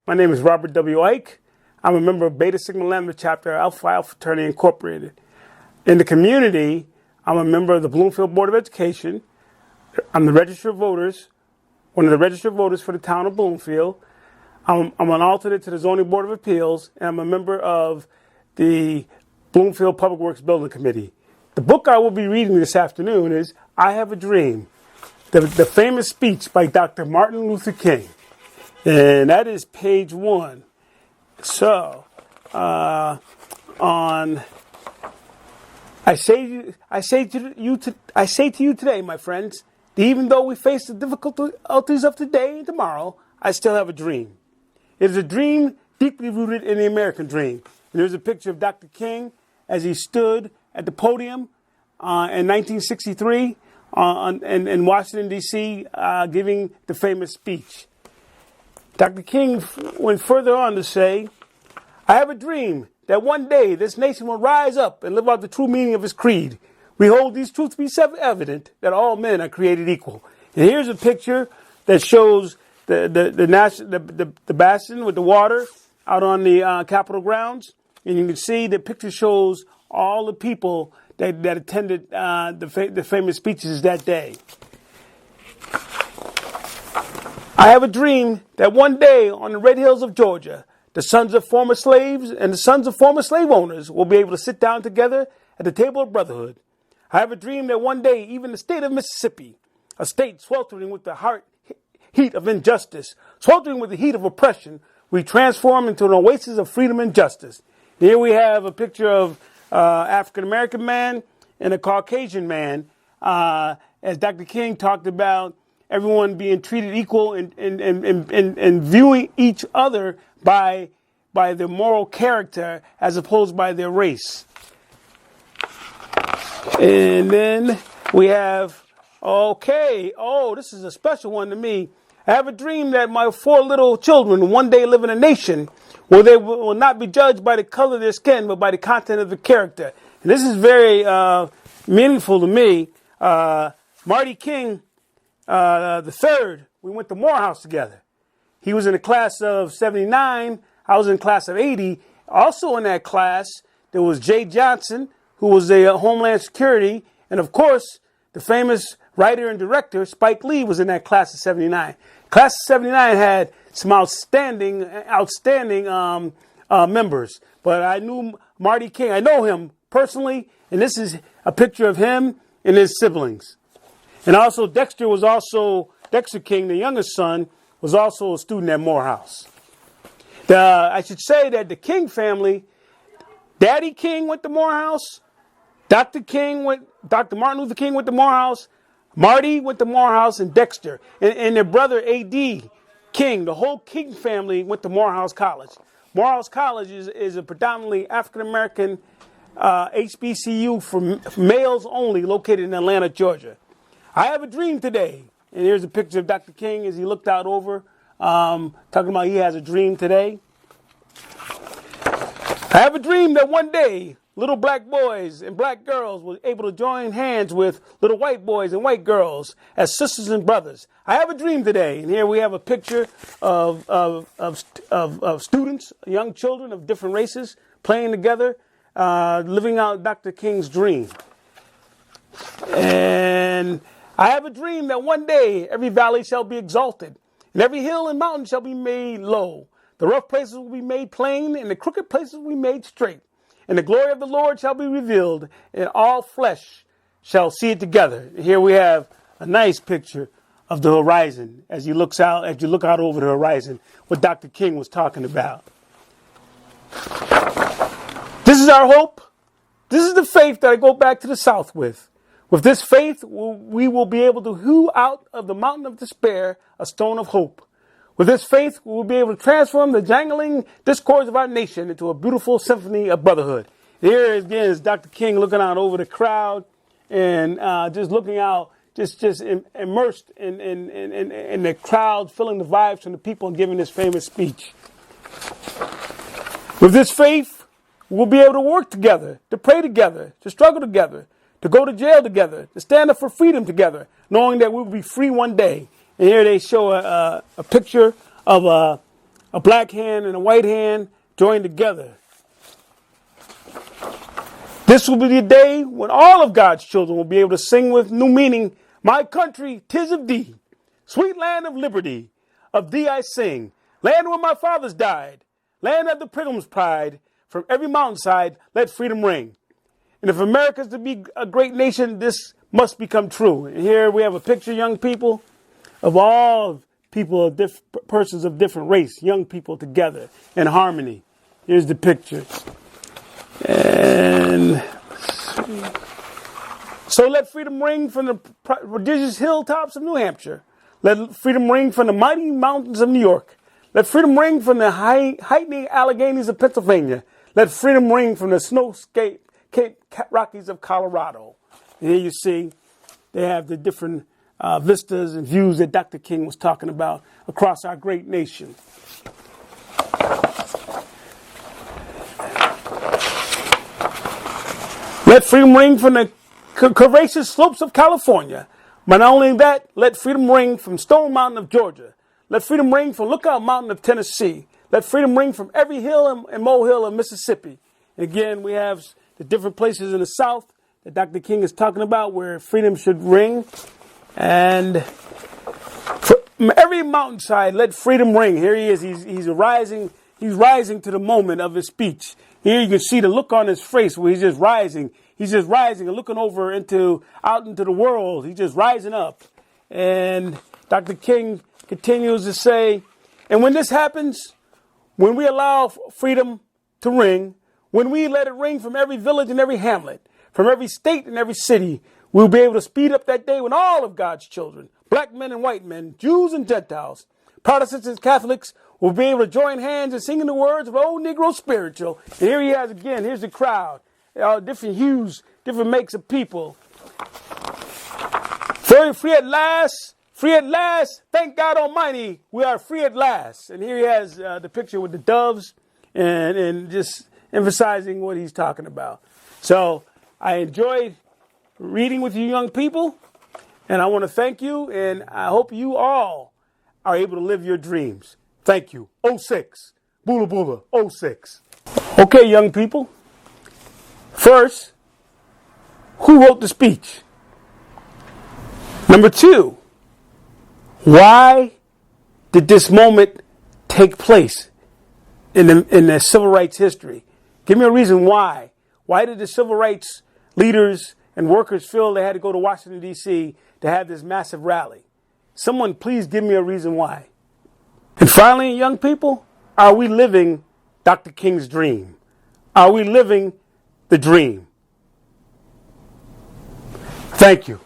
My name is Robert W. Ike. I'm a member of Beta Sigma Lambda Chapter Alpha Phi Fraternity Incorporated. In the community, I'm a member of the Bloomfield Board of Education. I'm the registered voters, one of the registered voters for the town of Bloomfield. I'm an alternate to the Zoning Board of Appeals, and I'm a member of the Bloomfield Public Works Building Committee. The book I will be reading this afternoon is I Have a Dream, the famous speech by Dr. Martin Luther King. And that is page 1. So, I say to you today, my friends, that even though we face the difficulties of today and tomorrow, I still have a dream. It is a dream deeply rooted in the American dream. And there's a picture of Dr. King as he stood at the podium in 1963 in Washington, D.C., giving the famous speech. Dr. King went further on to say, I have a dream that one day this nation will rise up and live out the true meaning of its creed. We hold these truths to be self-evident, that all men are created equal. And here's a picture that shows the basin with the water out on the Capitol grounds. And you can see the picture shows all the people that attended the famous speeches that day. I have a dream that one day on the red hills of Georgia, the sons of former slaves and the sons of former slave owners will be able to sit down together at the table of brotherhood. I have a dream that one day even the state of Mississippi, a state sweltering with the heat of injustice, sweltering with the heat of oppression, we transform into an oasis of freedom and justice. Here we have a picture of African-American man and a Caucasian man, as Dr. King talked about everyone being treated equal and viewing each other by their moral character as opposed by their race. And then we have, this is a special one to me. I have a dream that my 4 little children one day live in a nation where they will not be judged by the color of their skin, but by the content of their character. And this is very meaningful to me. Marty King, the third, we went to Morehouse together. He was in the class of 79. I was in the class of 80. Also in that class, there was Jay Johnson, who was a Homeland Security. And of course, the famous writer and director, Spike Lee, was in that class of 79. Class of 79 had some outstanding members. But I knew Marty King. I know him personally. And this is a picture of him and his siblings. And also Dexter King, the youngest son, was also a student at Morehouse. I should say that the King family, Daddy King went to Morehouse, Dr. Martin Luther King went to Morehouse, Marty went to Morehouse, and Dexter. And their brother A.D. King, the whole King family went to Morehouse College. Morehouse College is a predominantly African-American HBCU for males only, located in Atlanta, Georgia. I have a dream today. And here's a picture of Dr. King as he looked out over, talking about he has a dream today. I have a dream that one day, little black boys and black girls will be able to join hands with little white boys and white girls as sisters and brothers. I have a dream today. And here we have a picture of students, young children of different races, playing together, living out Dr. King's dream. And I have a dream that one day every valley shall be exalted, and every hill and mountain shall be made low. The rough places will be made plain, and the crooked places will be made straight. And the glory of the Lord shall be revealed, and all flesh shall see it together. And here we have a nice picture of the horizon as you look out over the horizon, what Dr. King was talking about. This is our hope. This is the faith that I go back to the South with. With this faith, we will be able to hew out of the mountain of despair a stone of hope. With this faith, we will be able to transform the jangling discords of our nation into a beautiful symphony of brotherhood. Here again is Dr. King looking out over the crowd and just looking out, just immersed in the crowd, feeling the vibes from the people and giving this famous speech. With this faith, we'll be able to work together, to pray together, to struggle together, to go to jail together, to stand up for freedom together, knowing that we'll be free one day. And here they show a picture of a black hand and a white hand joined together. This will be the day when all of God's children will be able to sing with new meaning, my country, 'tis of thee, sweet land of liberty, of thee I sing, land where my fathers died, land of the Pilgrim's pride, from every mountainside let freedom ring. And if America is to be a great nation, this must become true. And here we have a picture, young people, of all people of persons of different race, young people together in harmony. Here's the picture. And so let freedom ring from the prodigious hilltops of New Hampshire. Let freedom ring from the mighty mountains of New York. Let freedom ring from the heightening Alleghenies of Pennsylvania. Let freedom ring from the Cape Rockies of Colorado. And here you see they have the different vistas and views that Dr. King was talking about across our great nation. Let freedom ring from the curvaceous slopes of California. But not only that, let freedom ring from Stone Mountain of Georgia. Let freedom ring from Lookout Mountain of Tennessee. Let freedom ring from every hill and molehill of Mississippi. And again, we have the different places in the South that Dr. King is talking about where freedom should ring. And from every mountainside, let freedom ring. Here he is. He's rising. He's rising to the moment of his speech. Here you can see the look on his face where he's just rising. He's just rising and looking over out into the world. He's just rising up. And Dr. King continues to say, and when this happens, when we allow freedom to ring, when we let it ring from every village and every hamlet, from every state and every city, we'll be able to speed up that day when all of God's children, black men and white men, Jews and Gentiles, Protestants and Catholics, will be able to join hands and sing in the words of old Negro spiritual. And here he has again, here's the crowd, different hues, different makes of people. Free at last, thank God Almighty, we are free at last. And here he has the picture with the doves and just emphasizing what he's talking about. So I enjoyed reading with you young people, and I want to thank you, and I hope you all are able to live your dreams. Thank you. 06. Bula Bula. 06. Okay, young people. First, who wrote the speech? Number 2, why did this moment take place in the civil rights history? Give me a reason why. Why did the civil rights leaders and workers feel they had to go to Washington, D.C. to have this massive rally? Someone please give me a reason why. And finally, young people, are we living Dr. King's dream? Are we living the dream? Thank you.